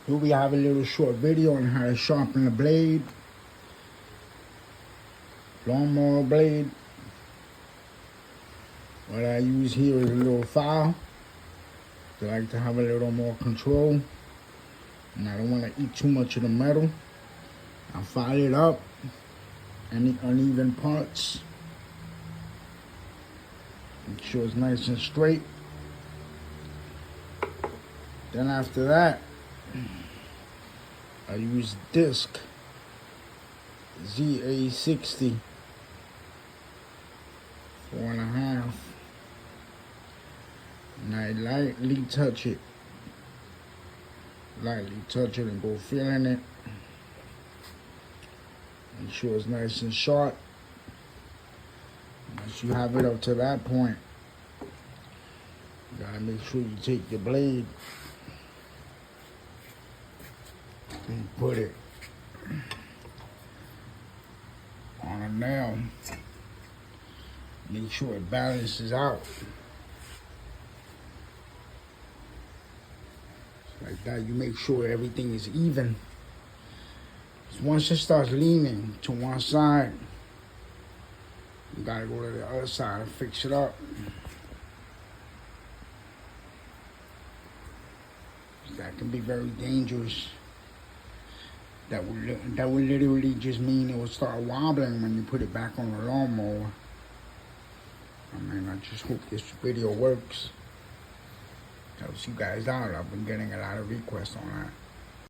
Here we have a little short video on how to sharpen the blade, lawnmower blade. What I use here is a little file. I like to have a little more control, and I don't want to eat too much of the metal. I file it up, any uneven parts. Make sure it's nice and straight. Then after that, I use disc ZA60 4.5, and I lightly touch it. And go feeling it. Make sure it's nice and sharp. Once you have it up to that point, you gotta make sure you take your blade and put it on a nail. Make sure it balances out. Like that, you make sure everything is even. Once it starts leaning to one side, you gotta go to the other side and fix it up. That can be very dangerous. That would literally just mean it would start wobbling when you put it back on the lawnmower. I mean, I just hope this video works. Helps you guys out. I've been getting a lot of requests on that.